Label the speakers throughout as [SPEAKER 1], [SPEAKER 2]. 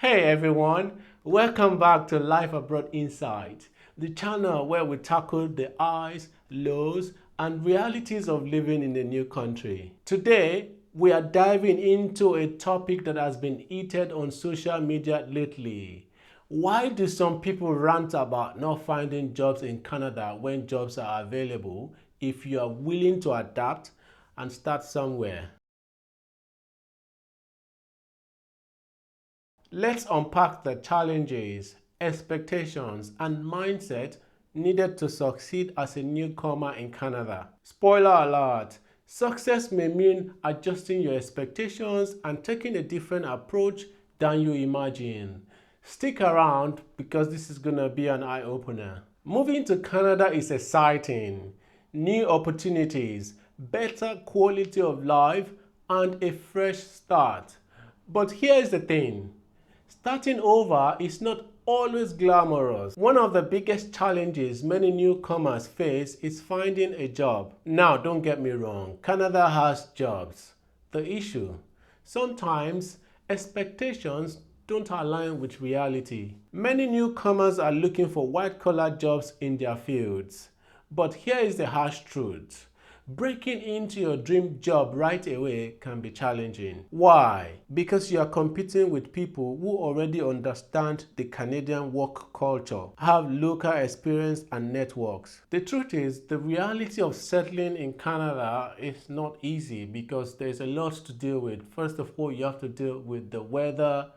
[SPEAKER 1] Hey everyone, welcome back to Life Abroad Insight, the channel where we tackle the highs, lows, and realities of living in a new country. Today, we are diving into a topic that has been heated on social media lately. Why do some people rant about not finding jobs in Canada when jobs are available if you are willing to adapt and start somewhere? Let's unpack the challenges, expectations, and mindset needed to succeed as a newcomer in Canada. Spoiler alert, success may mean adjusting your expectations and taking a different approach than you imagine. Stick around because this is going to be an eye-opener. Moving to Canada is exciting. New opportunities, better quality of life, and a fresh start. But here's the thing. Starting over is not always glamorous. One of the biggest challenges many newcomers face is finding a job. Now, don't get me wrong, Canada has jobs. The issue, sometimes expectations don't align with reality. Many newcomers are looking for white-collar jobs in their fields. But here is the harsh truth. Breaking into your dream job right away can be challenging. Why? Because you are competing with people who already understand the Canadian work culture, have local experience and networks. The truth is, the reality of settling in Canada is not easy because there's a lot to deal with. First of all, you have to deal with the weather.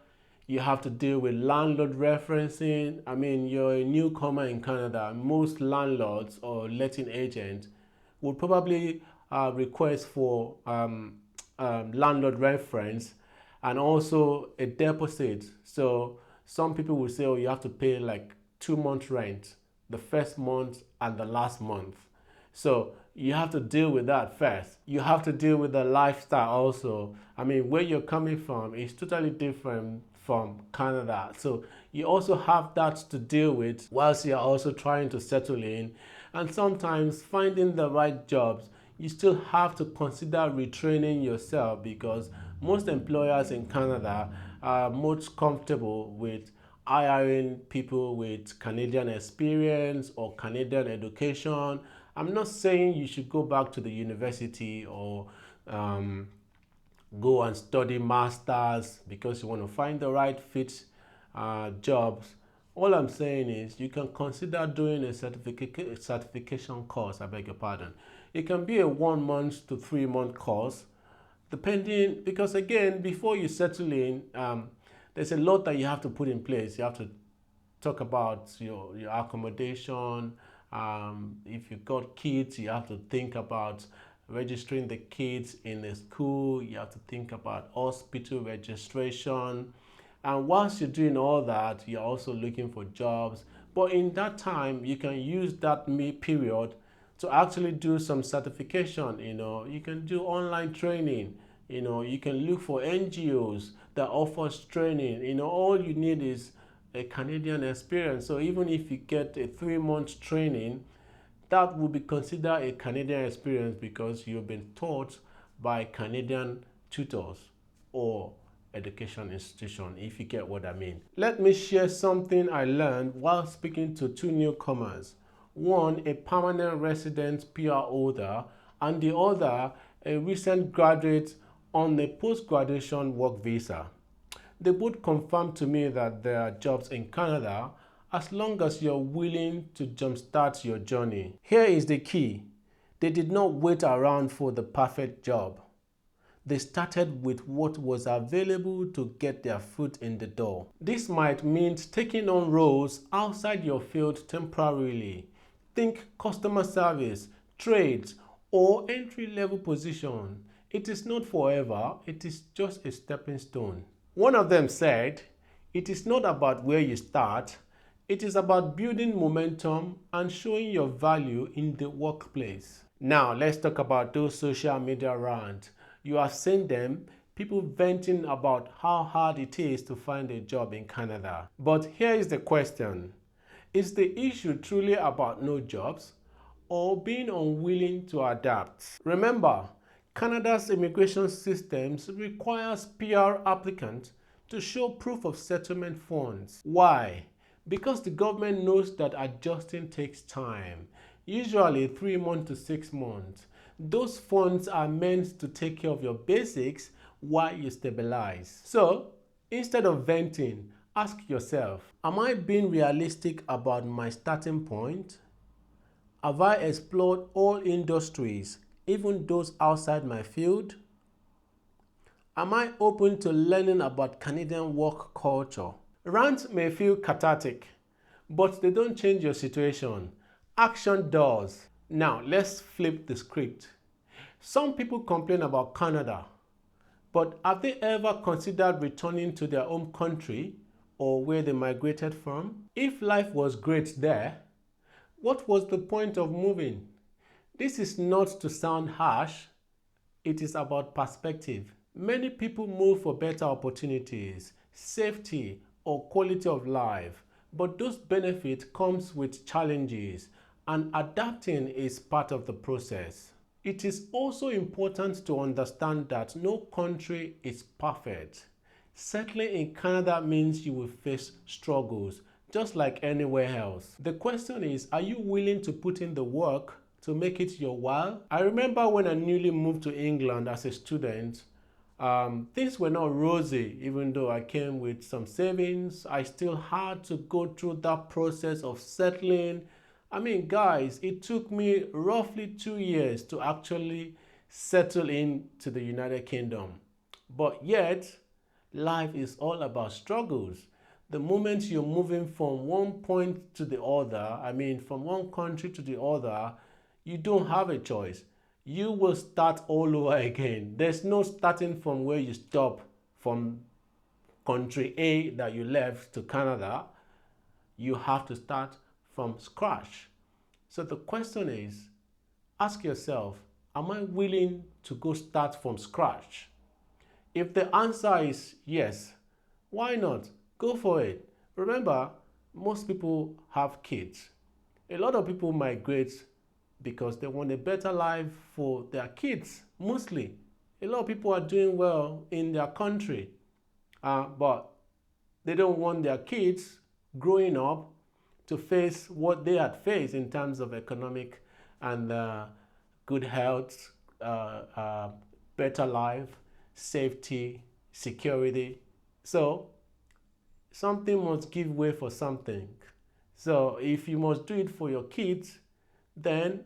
[SPEAKER 1] You have to deal with landlord referencing. I mean, you're a newcomer in Canada. Most landlords or letting agents would probably request for landlord reference and also a deposit. So some people will say, oh, you have to pay like 2 months rent, the first month and the last month. So you have to deal with that first. You have to deal with the lifestyle also. I mean, where you're coming from is totally different from Canada. So you also have that to deal with whilst you're also trying to settle in. And sometimes finding the right jobs, you still have to consider retraining yourself because most employers in Canada are most comfortable with hiring people with Canadian experience or Canadian education. I'm not saying you should go back to the university or go and study masters because you want to find the right fit jobs. All I'm saying is you can consider doing a certification course, I beg your pardon. It can be a 1 month to 3 month course, depending, because again, before you settle in, there's a lot that you have to put in place. You have to talk about your accommodation. If you've got kids, you have to think about registering the kids in the school. You have to think about hospital registration. And whilst you're doing all that, you're also looking for jobs. But in that time, you can use that period to actually do some certification. You can do online training. You can look for NGOs that offers training. All you need is a Canadian experience. So even if you get a 3 month training, that will be considered a Canadian experience because you've been taught by Canadian tutors or education institution, if you get what I mean. Let me share something I learned while speaking to two newcomers. One, a permanent resident PR holder, and the other, a recent graduate on a post-graduation work visa. They both confirmed to me that there are jobs in Canada as long as you're willing to jumpstart your journey. Here is the key. They did not wait around for the perfect job. They started with what was available to get their foot in the door. This might mean taking on roles outside your field temporarily. Think customer service, trades, or entry-level position. It is not forever, it is just a stepping stone. One of them said, it is not about where you start, it is about building momentum and showing your value in the workplace. Now, let's talk about those social media rants. You have seen them, people venting about how hard it is to find a job in Canada. But here is the question. Is the issue truly about no jobs or being unwilling to adapt? Remember, Canada's immigration systems requires PR applicants to show proof of settlement funds. Why? Because the government knows that adjusting takes time, usually 3 months to 6 months. Those funds are meant to take care of your basics while you stabilize. So, instead of venting, ask yourself, am I being realistic about my starting point? Have I explored all industries, even those outside my field? Am I open to learning about Canadian work culture? Rants may feel cathartic, but they don't change your situation. Action does. Now, let's flip the script. Some people complain about Canada, but have they ever considered returning to their home country or where they migrated from? If life was great there, what was the point of moving? This is not to sound harsh, it is about perspective. Many people move for better opportunities, safety, or quality of life, but those benefits comes with challenges, and adapting is part of the process. It is also important to understand that no country is perfect. Settling in Canada means you will face struggles, just like anywhere else. The question is, are you willing to put in the work to make it your while? I remember when I newly moved to England as a student, things were not rosy. Even though I came with some savings, I still had to go through that process of settling. I mean, guys, it took me roughly 2 years to actually settle into the United Kingdom. But yet, life is all about struggles. The moment you're moving from one point to the other, I mean, from one country to the other, you don't have a choice. You will start all over again. There's no starting from where you stop from country A that you left to Canada. You have to start from scratch. So the question is, ask yourself, am I willing to go start from scratch? If the answer is yes, why not? Go for it. Remember, most people have kids. A lot of people migrate because they want a better life for their kids, mostly. A lot of people are doing well in their country, but they don't want their kids growing up to face what they had faced in terms of economic and good health, better life, safety, security. So something must give way for something. So if you must do it for your kids, then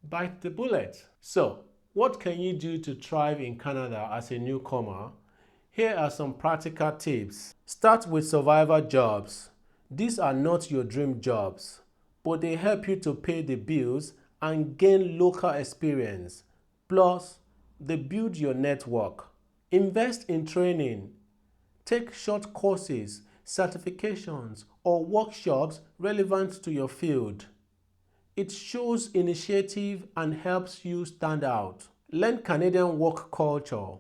[SPEAKER 1] bite the bullet. So what can you do to thrive in Canada as a newcomer? Here are some practical tips. Start with survivor jobs. These are not your dream jobs, but they help you to pay the bills and gain local experience. Plus, they build your network. Invest in training. Take short courses, certifications, or workshops relevant to your field. It shows initiative and helps you stand out. Learn Canadian work culture.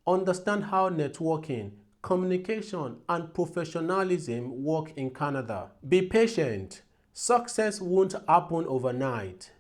[SPEAKER 1] Understand how networking, communication, and professionalism work in Canada. Be patient. Success won't happen overnight.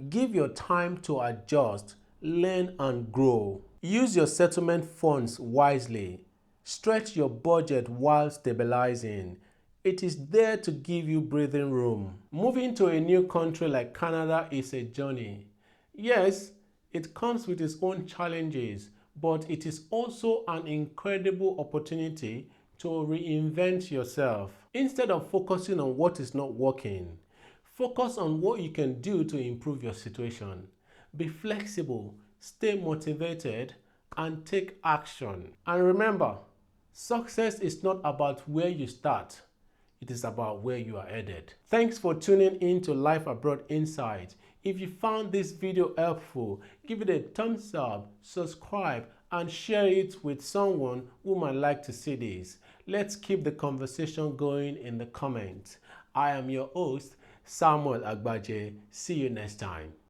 [SPEAKER 1] Give your time to adjust, learn, and grow. Use your settlement funds wisely. Stretch your budget while stabilizing. It is there to give you breathing room. Moving to a new country like Canada is a journey. Yes, it comes with its own challenges, but it is also an incredible opportunity to reinvent yourself. Instead of focusing on what is not working, focus on what you can do to improve your situation. Be flexible, stay motivated, and take action. And remember, success is not about where you start. It is about where you are headed. Thanks for tuning in to Life Abroad Insight. If you found this video helpful, give it a thumbs up, subscribe, and share it with someone who might like to see this. Let's keep the conversation going in the comments. I am your host, Samuel Agbaje. See you next time.